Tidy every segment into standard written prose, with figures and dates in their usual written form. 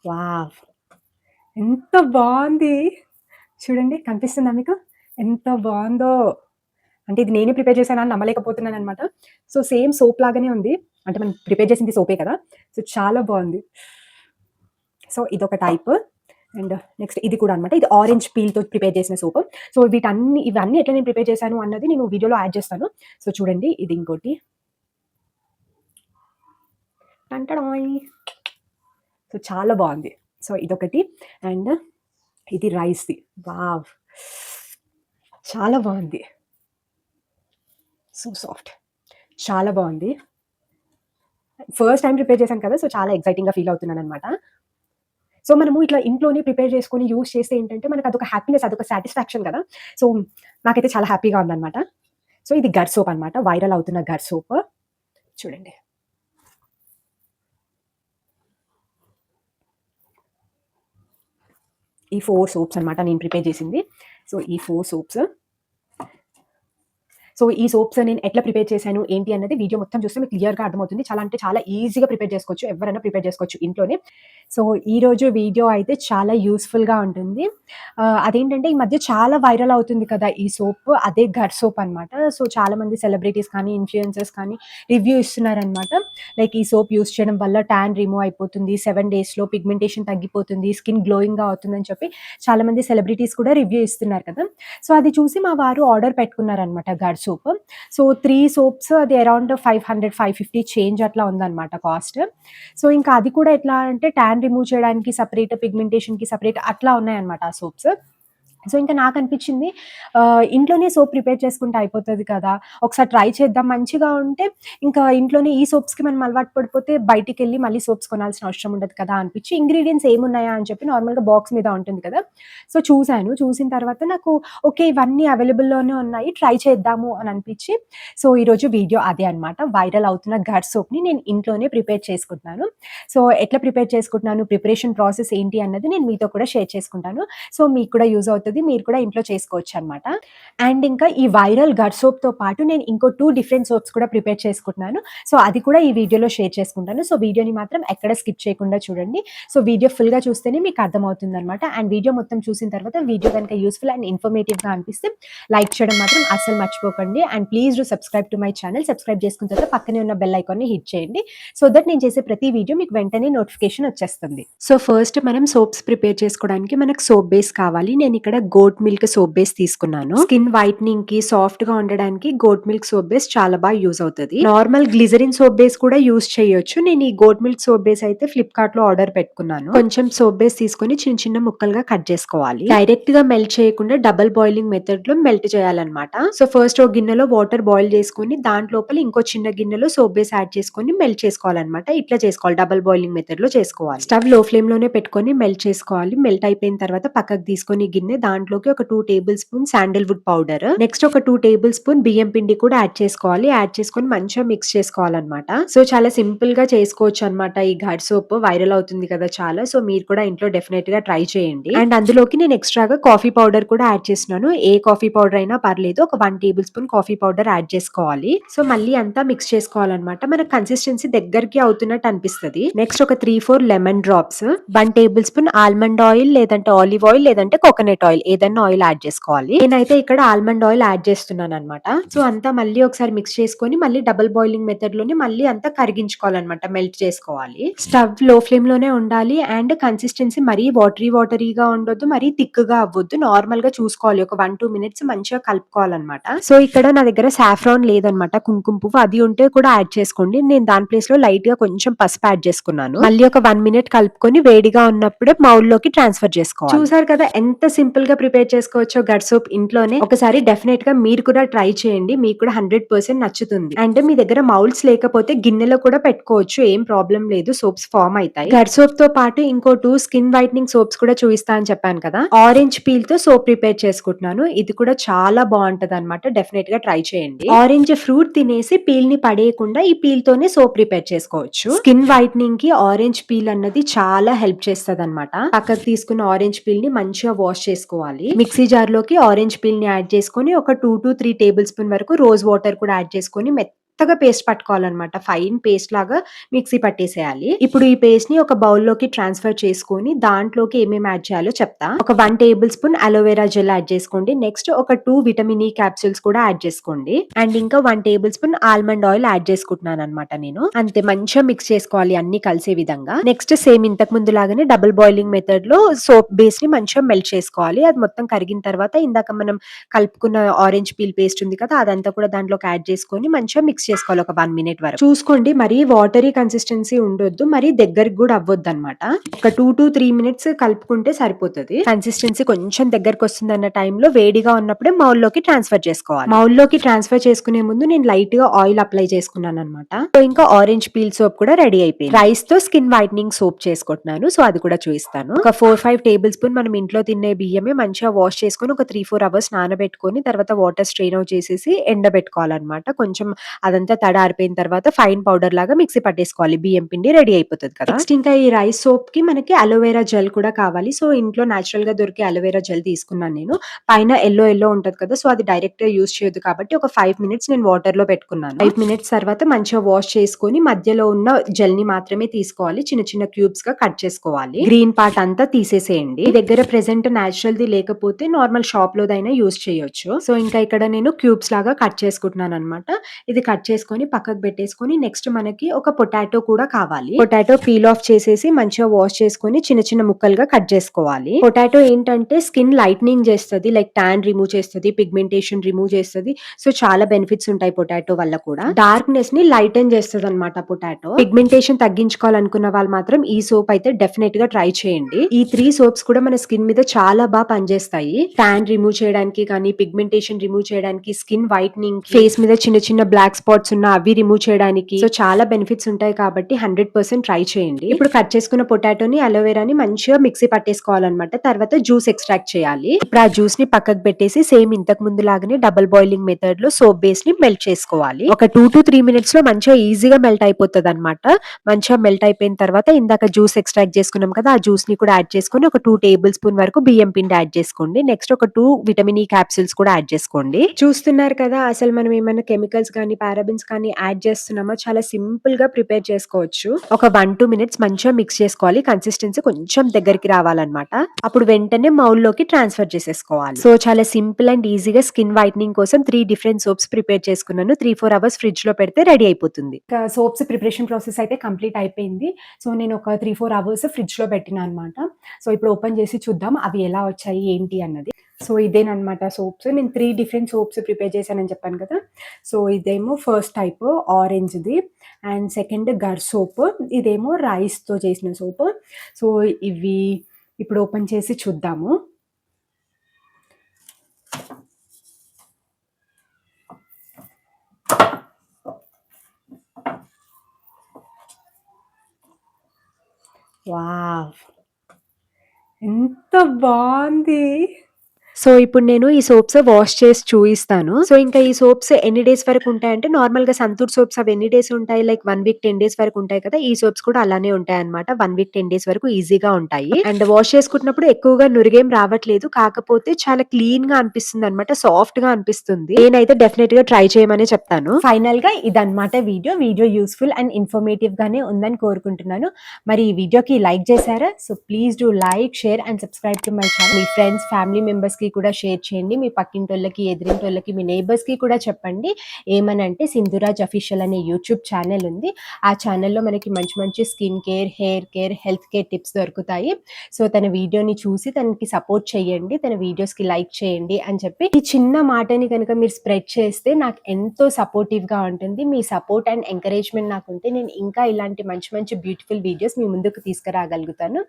Wow! ఎంత బావుంది. చూడండి కనిపిస్తుందా మీకు? ఎంత బావుందో. అంటే ఇది నేనే ప్రిపేర్ చేశానా అని నమ్మలేకపోతున్నాననమాట. సో, సేమ్ సోప్ లాగానే ఉంది. అంటే మనం ప్రిపేర్ చేసింది సోపే కదా! సో, చాలా బావుంది. సో, ఇదొక టైపు. అండ్ నెక్స్ట్ ఇది కూడా అనమాట. ఇది ఆరెంజ్ పీల్‌తో ప్రిపేర్ చేసిన సోపు. సో, ఇవన్నీ ఎట్లా నేను ప్రిపేర్ చేశాను అన్నది నేను వీడియోలో యాడ్ చేస్తాను. సో, చూడండి ఇది ఇంకోటి. టంటడాయ్! సో, చాలా బావుంది. సో, ఇదొకటి. అండ్ ఇది రైస్‌ది. వావ్! చాలా బావుంది. So soft. చాలా బావుంది. ఫస్ట్ టైమ్ ప్రిపేర్ చేశాను కదా! సో, చాలా ఎక్సైటింగ్‌గా ఫీల్ అవుతున్నాననమాట. సో, మనము ఇట్లా ఇంట్లోనే ప్రిపేర్ చేసుకొని యూజ్ చేస్తే ఏంటంటే, మనకదొక హ్యాపీనెస్, అదొక సాటిస్ఫాక్షన్ కదా! సో, నాకైతే చాలా హ్యాపీగా ఉందనమాట. సో, ఇది గర్ సోప్ అనమాట. వైరల్ అవుతున్న గర్ సోప్. చూడండి. ఈ 4 సోప్స్ అనమాట నేను ప్రిపేర్ చేసింది. సో, ఈ 4 సోప్స్. సో, ఈ సోప్స్ నేను ఎట్లా ప్రిపేర్ చేశాను, ఏంటి అన్నది వీడియో మొత్తం చూస్తే మీకు క్లియర్‌గా అర్థమవుతుంది. చాలా అంటే చాలా ఈజీగా ప్రిపేర్ చేసుకోవచ్చు. ఎవ్వరైనా ప్రిపేర్ చేసుకోవచ్చు ఇంట్లోనే. సో, ఈరోజు వీడియో అయితే చాలా యూజ్‌ఫుల్‌గా ఉంటుంది. అదేంటంటే ఈ మధ్య చాలా వైరల్ అవుతుంది కదా! ఈ సోప్. అదే గర్ సోప్ అనమాట. సో, చాలామంది సెలబ్రిటీస్ కానీ, ఇన్‌ఫ్లుయెన్సర్స్ కానీ రివ్యూ ఇస్తున్నారనమాట. లైక్ ఈ సోప్ యూజ్ చేయడం వల్ల టాన్ రిమూవ్ అయిపోతుంది. 7 డేస్‌లో పిగ్మెంటేషన్ తగ్గిపోతుంది. స్కిన్ గ్లోయింగ్‌గా అవుతుందని చెప్పి చాలామంది సెలబ్రిటీస్ కూడా రివ్యూ ఇస్తున్నారు కదా! సో, అది చూసి మా వారు ఆర్డర్ పెట్టుకున్నారనమాట గర్ సోప్. సో, 3 సోప్స్ అది అరౌండ్ 500, 550 చేంజ్ అట్లా ఉందనమాట కాస్ట్. సో, ఇంకా అది కూడా ఎట్లా అంటే టాన్ రిమూవ్ చేయడానికి సెపరేట్, పిగ్మెంటేషన్‌కి సెపరేట్ అట్లా ఉన్నాయన్నమాట ఆ సోప్స్. సో, ఇంకా నాకనిపిచ్చింది ఇంట్లోనే సోప్ ప్రిపేర్ చేసుకుంటే అయిపోతది కదా! ఒకసారి ట్రై చేద్దాం. మంచిగా ఉంటే ఇంకా ఇంట్లోనే ఈ సోప్స్‌కి మనం అలవాటు పడిపోతే బయటికెళ్ళి మళ్ళీ సోప్స్ కొనాల్సిన అవసరం ఉండదు కదా! అనిపిచ్చి ఇంగ్రీడియెంట్స్ ఏమున్నాయా అని చెప్పి నార్మల్‌గా బాక్స్ మీద ఉంటుంది కదా! సో, చూసాను. చూసిన తర్వాత నాకు ఓకే. ఇవన్నీ అవైలబుల్‌లోనే ఉన్నాయి. ట్రై చేద్దాము అని అనిపిచ్చి సో, ఈరోజు వీడియో అదే అనమాట. వైరల్ అవుతున్న గర్ సోప్‌ని నేను ఇంట్లోనే ప్రిపేర్ చేసుకుంటున్నాను. సో, ఎట్లా ప్రిపేర్ చేసుకుంటున్నాను, ప్రిపరేషన్ ప్రాసెస్ ఏంటి అన్నది నేను మీతో కూడా షేర్ చేసుకుంటాను. సో, మీకు కూడా యూజ్ అవుతది. మీరు కూడా ఇంట్లో చేసుకోవచ్చనమాట. అండ్ ఇంకా ఈ వైరల్ గర్ సోప్‌తో పాటు నేను ఇంకో 2 డిఫరెంట్ సోప్స్ కూడా ప్రిపేర్ చేసుకుంటున్నాను. సో, అది కూడా ఈ వీడియోలో షేర్ చేసుకుంటాను. సో, వీడియోని మాత్రం ఎక్కడ స్కిప్ చేయకుండా చూడండి. సో, వీడియో ఫుల్‌గా చూస్తేనే మీకు అర్థమవుతుందనమాట. అండ్ వీడియో మొత్తం చూసిన తర్వాత వీడియో గనుక యూజ్‌ఫుల్ అండ్ ఇన్ఫర్మేటివ్‌గా అనిపిస్తే లైక్ చేయడం మాత్రం అస్సలు మర్చిపోకండి. And please do subscribe to my channel. Subscribe చేసుకున్న తర్వాత పక్కనే ఉన్న బెల్ ఐకాన్‌ని హిట్ చేయండి. సో దట్ నేను చేసే ప్రతి వీడియో మీకు వెంటనే నోటిఫికేషన్ వచ్చేస్తుంది. సో ఫస్ట్ మనం సోప్స్ ప్రిపేర్ చేసుకోవడానికి మనకు సోప్ బేస్ కావాలి. నేను ఇక్కడ గోట్ మిల్క్ సోప్ బేస్ తీసుకున్నాను. స్కిన్ వైట్నింగ్ కి సాఫ్ట్ గా ఉండడానికి గోట్ మిల్క్ సోప్ బేస్ చాలా బాగా యూజ్ అవుతది. నార్మల్ గ్లిజరిన్ సోప్ బేస్ కూడా యూజ్ చేయొచ్చు. నేను ఈ గోట్ మిల్క్ సోప్ బేస్ అయితే ఫ్లిప్కార్ట్ లో ఆర్డర్ పెట్టుకున్నాను. కొంచెం సోప్ బేస్ తీసుకొని చిన్న చిన్న ముక్కలుగా కట్ చేసుకోవాలి. డైరెక్ట్ గా మెల్ట్ చేయకుండా డబుల్ బాయిలింగ్ మెథడ్ లో మెల్ట్ చేయాలన్నమాట. సో ఫస్ట్ ఒక గిన్నెలో వాటర్ బాయిల్ చేసుకొని దాంట్లోపల ఇంకో చిన్న గిన్నెలో సోప్ బేస్ యాడ్ చేసుకొని మెల్ట్ చేసుకోవాలన్నమాట. ఇట్లా చేసుకోవాలి. డబుల్ బాయిలింగ్ మెథడ్ లో చేసుకోవాలి. స్టవ్ లో ఫ్లేమ్ లోనే పెట్టుకొని మెల్ట్ చేసుకోవాలి. మెల్ట్ అయిపోయిన తర్వాత పక్కకు తీసుకొని గిన్నె దాంట్లోకి ఒక 2 table spoon sandalwood powder, next ఒక 2 టేబుల్ స్పూన్ బియ్యం పిండి కూడా యాడ్ చేసుకోవాలి. యాడ్ చేసుకొని మంచిగా మిక్స్ చేసుకోవాలన్నమాట. సో చాలా సింపుల్ గా చేసుకోవచ్చు అన్నమాట. ఈ ఘడ్ సోప్ వైరల్ అవుతుంది కదా చాలా. సో మీరు కూడా ఇంట్లో డెఫినెట్ గా ట్రై చేయండి. అండ్ అందులోకి నేను ఎక్స్ట్రాగా కాఫీ పౌడర్ కూడా యాడ్ చేస్తున్నాను. ఏ కాఫీ పౌడర్ అయినా పర్లేదు. ఒక 1 table spoon coffee powder add చేసుకోవాలి. సో మళ్ళీ అంతా మిక్స్ చేసుకోవాలన్నమాట. మన కన్సిస్టెన్సీ దగ్గరికి అవుతున్నట్టు అనిపిస్తది. నెక్స్ట్ ఒక 3, 4 lemon drops, 1 table spoon almond oil లేదంటే ఆలివ్ ఆయిల్ లేదంటే కోకోనట్ ఆయిల్ ఏదైనా ఆయిల్ యాడ్ చేసుకోవాలి. నేనైతే ఇక్కడ ఆల్మండ్ ఆయిల్ యాడ్ చేస్తున్నాను అనమాట. సో అంతా మళ్ళీ ఒకసారి మిక్స్ చేసుకొని మళ్ళీ డబుల్ బాయిలింగ్ మెథడ్ లోనే మళ్ళీ అంతా కరిగించుకోవాలన్నమాట. మెల్ట్ చేసుకోవాలి. స్టవ్ లో ఫ్లేమ్ లోనే ఉండాలి. అండ్ కన్సిస్టెన్సీ మరీ వాటరీగా ఉండొద్దు, మరీ థిక్ గా అవ్వద్దు. నార్మల్ గా చూసుకోవాలి. ఒక 1-2 మినిట్స్ మంచిగా కలుపుకోవాలన్నమాట. సో ఇక్కడ నా దగ్గర సాఫ్రాన్ లేదనమాట. కుంకుమ పువ్వు అది ఉంటే కూడా యాడ్ చేసుకోండి. నేను దాని ప్లేస్ లో లైట్ గా కొంచెం పసుపు యాడ్ చేసుకున్నాను. మళ్ళీ ఒక 1 మినిట్ కలుపుకొని వేడిగా ఉన్నప్పుడే బౌల్ లోకి ట్రాన్స్ఫర్ చేసుకోవాలి. చూసారు కదా ఎంత సింపుల్ గా ప్రిపేర్ చేసుకోవచ్చో గడ్ సోప్ ఇంట్లోనే. ఒకసారి డెఫినెట్ గా మీరు కూడా ట్రై చేయండి. మీకు కూడా 100% నచ్చుతుంది. అండ్ మీ దగ్గర మౌల్డ్స్ లేకపోతే గిన్నెలో కూడా పెట్టుకోవచ్చు. ఏం ప్రాబ్లం లేదు. సోప్స్ ఫామ్ అవుతాయి. గడ్ సోప్ తో పాటు ఇంకో 2 స్కిన్ వైట్నింగ్ సోప్స్ కూడా చూపిస్తా అని చెప్పాను కదా. ఆరెంజ్ పీల్ తో సోప్ ప్రిపేర్ చేసుకుంటున్నాను. ఇది కూడా చాలా బాగుంటది అనమాట. డెఫినెట్ గా ట్రై చేయండి. ఆరెంజ్ ఫ్రూట్ తినేసి పీల్ ని పడేయకుండా ఈ పీల్ తోనే సోప్ ప్రిపేర్ చేసుకోవచ్చు. స్కిన్ వైట్నింగ్ కి ఆరెంజ్ పీల్ అన్నది చాలా హెల్ప్ చేస్తది అనమాట. పక్కకు తీసుకున్న ఆరెంజ్ పీల్ ని మంచిగా వాష్ చేసుకోవాలి. మిక్సీ జార్ లోకి ఆరెంజ్ పీల్ ని యాడ్ చేసుకొని ఒక 2 to 3 టేబుల్ స్పూన్ వరకు రోజ్ వాటర్ కూడా యాడ్ చేసుకొని మెత్తగా పేస్ట్ పట్టుకోవాలన్నమాట. ఫైన్ పేస్ట్ లాగా మిక్సీ పట్టేసేయాలి. ఇప్పుడు ఈ పేస్ట్ ని ఒక బౌల్ లోకి ట్రాన్స్ఫర్ చేసుకొని దాంట్లోకి ఏమేమి యాడ్ చేయాలో చెప్తా. ఒక 1 table spoon aloe vera gel add చేసుకోండి. నెక్స్ట్ ఒక 2 విటమిన్ ఈ క్యాప్సూల్స్ కూడా యాడ్ చేసుకోండి. అండ్ ఇంకా 1 table spoon almond oil add చేసుకుంటున్నాను అనమాట నేను. అంతే, మంచిగా మిక్స్ చేసుకోవాలి అన్ని కలిసే విధంగా. నెక్స్ట్ సేమ్ ఇంతకు ముందు లాగానే డబుల్ బాయిలింగ్ మెథడ్ లో సోప్ బేస్ ని మంచిగా మెల్ట్ చేసుకోవాలి. అది మొత్తం కరిగిన తర్వాత ఇందాక మనం కలుపుకున్న ఆరెంజ్ పీల్ పేస్ట్ ఉంది కదా, అదంతా కూడా దాంట్లోకి యాడ్ చేసుకొని మంచిగా మిక్స్ చేసుకోవాలి ఒక 1 మినిట్ వరకు. చూసుకోండి, మరీ వాటరీ కన్సిస్టెన్సీ ఉండొద్దు, మరి దగ్గరికి కూడా అవ్వద్దు అనమాట. ఒక 2 to 3 మినిట్స్ కలుపుకుంటే సరిపోతుంది. కన్సిస్టెన్సీ కొంచెం దగ్గరకు వస్తుంది అన్న టైంలో వేడిగా ఉన్నప్పుడే మౌల్లోకి ట్రాన్స్ఫర్ చేసుకోవాలి. మౌల్లోకి ట్రాన్స్ఫర్ చేసుకునే ముందు నేను లైట్ గా ఆయిల్ అప్లై చేసుకున్నాను అనమాట. సో ఇంకా ఆరెంజ్ పీల్ సోప్ కూడా రెడీ అయిపోయింది. రైస్ తో స్కిన్ వైట్నింగ్ సోప్ చేసుకుంటున్నాను, సో అది కూడా చూపిస్తాను. ఒక 4-5 టేబుల్ స్పూన్ మనం ఇంట్లో తినే బియ్యమే మంచిగా వాష్ చేసుకొని ఒక 3-4 అవర్స్ నానబెట్టుకొని తర్వాత వాటర్ స్ట్రెయిన్ అవుట్ చేసేసి ఎండబెట్టుకోవాలన్నమాట. కొంచెం అదంతా తడారిపోయిన తర్వాత ఫైన్ పౌడర్ లాగా మిక్సీ పట్టేసుకోవాలి. బియ్యం పిండి రెడీ అయిపోతుంది కదా. నెక్స్ట్ ఇంకా ఈ రైస్ సోప్ కి మనకి అలోవెరా జెల్ కూడా కావాలి. సో ఇంట్లో నేచురల్ గా దొరికే అలోవెరా జెల్ తీసుకున్నాను నేను. పైన ఎల్లో ఉంటది కదా, సో అది డైరెక్ట్ గా యూజ్ చేయొద్దు కాబట్టి ఒక 5 మినిట్స్ నేను వాటర్ లో పెట్టుకున్నాను. 5 మినిట్స్ తర్వాత మంచిగా వాష్ చేసుకొని మధ్యలో ఉన్న జెల్ ని మాత్రమే తీసుకోవాలి. చిన్న చిన్న క్యూబ్స్ గా కట్ చేసుకోవాలి. గ్రీన్ పార్ట్ అంతా తీసేసేయండి. మీ దగ్గర ప్రెసెంట్ నేచురల్ ది లేకపోతే నార్మల్ షాప్ లోదైనా యూజ్ చేయొచ్చు. సో ఇంకా ఇక్కడ నేను క్యూబ్స్ లాగా కట్ చేసుకుంటున్నాను అనమాట. ఇది కట్ చేసుకొని పక్కకు పెట్టేసుకొని నెక్స్ట్ మనకి ఒక పొటాటో కూడా కావాలి. పొటాటో పీల్ ఆఫ్ చేసేసి మంచిగా వాష్ చేసుకొని చిన్న చిన్న ముక్కలుగా కట్ చేసుకోవాలి. పొటాటో ఏంటంటే స్కిన్ లైట్నింగ్ చేస్తుంది, లైక్ ట్యాన్ రిమూవ్ చేస్తుంది, పిగ్మెంటేషన్ రిమూవ్ చేస్తుంది. సో చాలా బెనిఫిట్స్ ఉంటాయి పొటాటో వల్ల కూడా. డార్క్నెస్ ని లైటన్ చేస్తుంది అనమాట పొటాటో. పిగ్మెంటేషన్ తగ్గించుకోవాలనుకున్న వాళ్ళు మాత్రం ఈ సోప్ అయితే డెఫినెట్ గా ట్రై చేయండి. ఈ 3 సోప్స్ కూడా మన స్కిన్ మీద చాలా బాగా పనిచేస్తాయి. ట్యాన్ రిమూవ్ చేయడానికి కానీ, పిగ్మెంటేషన్ రిమూవ్ చేయడానికి, స్కిన్ వైట్నింగ్, ఫేస్ మీద చిన్న చిన్న బ్లాక్ స్పాట్స్ ఉన్న అవి రిమూవ్ చేయడానికి, సో చాలా బెనిఫిట్స్ ఉంటాయి కాబట్టి 100% ట్రై చేయండి. ఇప్పుడు కట్ చేసుకున్న పొటాటోని అలోవెరాని మంచిగా మిక్సీ పట్టేసుకోవాలన్నమాట. తర్వాత జ్యూస్ ఎక్స్ట్రాక్ట్ చేయాలి. ఇప్పుడు ఆ జ్యూస్ ని పక్కకు పెట్టేసి సేమ్ ఇంతకు ముందు లాగానే డబుల్ బాయిలింగ్ మెథడ్ లో సోప్ బేస్ ని మెల్ట్ చేసుకోవాలి. ఒక 2 to 3 మినిట్స్ లో మంచిగా ఈజీగా మెల్ట్ అయిపోతుంది అనమాట. మంచిగా మెల్ట్ అయిపోయిన తర్వాత ఇందాక జ్యూస్ ఎక్స్ట్రాక్ట్ చేసుకున్నాం కదా, ఆ జ్యూస్ ని కూడా యాడ్ చేసుకొని ఒక 2 టేబుల్ స్పూన్ వరకు బియ్యం పిండి యాడ్ చేసుకోండి. నెక్స్ట్ ఒక 2 విటమిన్ ఈ క్యాప్సూల్స్ కూడా యాడ్ చేసుకోండి. చూస్తున్నారు కదా, అసలు మనం ఏమైనా కెమికల్స్ కానీ పారాబిన్స్ కానీ యాడ్ చేస్తున్నామా, చాలా సింపుల్ గా ప్రిపేర్ చేసుకోవచ్చు. ఒక 1-2 మినిట్స్ మంచిగా మిక్స్ చేసుకోవాలి. కన్సిస్టెన్సీ కొంచెం దగ్గరికి రావాలన్నమాట. అప్పుడు వెంటనే మౌల్ లోకి ట్రాన్స్ఫర్ చేసేసుకోవాలి. సో చాలా సింపుల్ అండ్ ఈజీగా స్కిన్ వైట్నింగ్ కోసం 3 డిఫరెంట్ సోప్స్ ప్రిపేర్ చేసుకున్నాను. 3-4 అవర్స్ ఫ్రిడ్జ్ లో పెడితే రెడీ అయిపోతుంది. సోప్స్ ప్రిపరేషన్ ప్రాసెస్ అయితే కంప్లీట్ అయిపోయింది. సో నేను ఒక 3-4 అవర్స్ ఫ్రిడ్జ్ లో పెట్టినా అనమాట. సో ఇప్పుడు ఓపెన్ చేసి చూద్దాం అవి ఎలా వచ్చాయి ఏంటి అన్నది. సో ఇదేనమాట సోప్స్. నేను 3 డిఫరెంట్ సోప్స్ ప్రిపేర్ చేశానని చెప్పాను కదా. సో ఇదేమో ఫస్ట్ టైప్ ఆరెంజ్ది, అండ్ సెకండ్ గర్ సోప్, ఇదేమో రైస్తో చేసిన సోప్. సో ఇవి ఇప్పుడు ఓపెన్ చేసి చూద్దాము. వావ్, ఎంత బాగుంది. సో ఇప్పుడు నేను ఈ సోప్స్ వాష్ చేసి చూపిస్తాను. సో ఇంకా ఈ సోప్స్ ఎన్ని డేస్ వరకు ఉంటాయంటే, నార్మల్ గా సంతూర్ సోప్స్ అవి ఎన్ని డేస్ ఉంటాయి, లైక్ 1 వీక్ 10 డేస్ వరకు ఉంటాయి కదా. ఈ సోప్స్ కూడా అలానే ఉంటాయి అనమాట. 1 వీక్ 10 డేస్ వరకు ఈజీగా ఉంటాయి. అండ్ వాష్ చేసుకుంటున్నప్పుడు ఎక్కువగా నురిగేం రావట్లేదు, కాకపోతే చాలా క్లీన్ గా అనిపిస్తుంది అనమాట, సాఫ్ట్ గా అనిపిస్తుంది. నేనైతే డెఫినెట్ గా ట్రై చేయమని చెప్తాను. ఫైనల్ గా ఇదన్నమాట వీడియో యూస్ఫుల్ అండ్ ఇన్ఫర్మేటివ్ గానే ఉందని కోరుకుంటున్నాను. మరి ఈ వీడియోకి లైక్ చేశారా? So please do like, share and subscribe to my channel. Me friends, family members కి కూడా షేర్ చేయండి. మీ పక్కింటోళ్ళకి, ఎదిరింటోళ్ళకి, మీ నైబర్స్ కి కూడా చెప్పండి. ఏమనంటే సింధురాజ్ అఫీషియల్ అనే యూట్యూబ్ ఛానల్ ఉంది. ఆ ఛానల్లో మనకి మంచి మంచి skin care, hair care, health care tips దొరుకుతాయి. సో తన వీడియోని చూసి తనకి సపోర్ట్ చేయండి, తన వీడియోస్ కి లైక్ చేయండి అని చెప్పి ఈ చిన్న మాటని కనుక మీరు స్ప్రెడ్ చేస్తే నాకు ఎంతో సపోర్టివ్ గా ఉంటుంది. మీ సపోర్ట్ అండ్ ఎంకరేజ్మెంట్ నాకు ఉంటే నేను ఇంకా ఇలాంటి మంచి మంచి బ్యూటిఫుల్ వీడియోస్ మీ ముందుకు తీసుకురాగలుగుతాను.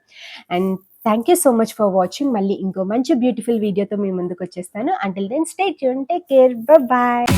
And thank you so much for watching. మళ్ళీ ఇంకో మంచి బ్యూటిఫుల్ వీడియోతో మీ ముందుకు వచ్చేస్తాను. Until then stay tune, take care, bye bye.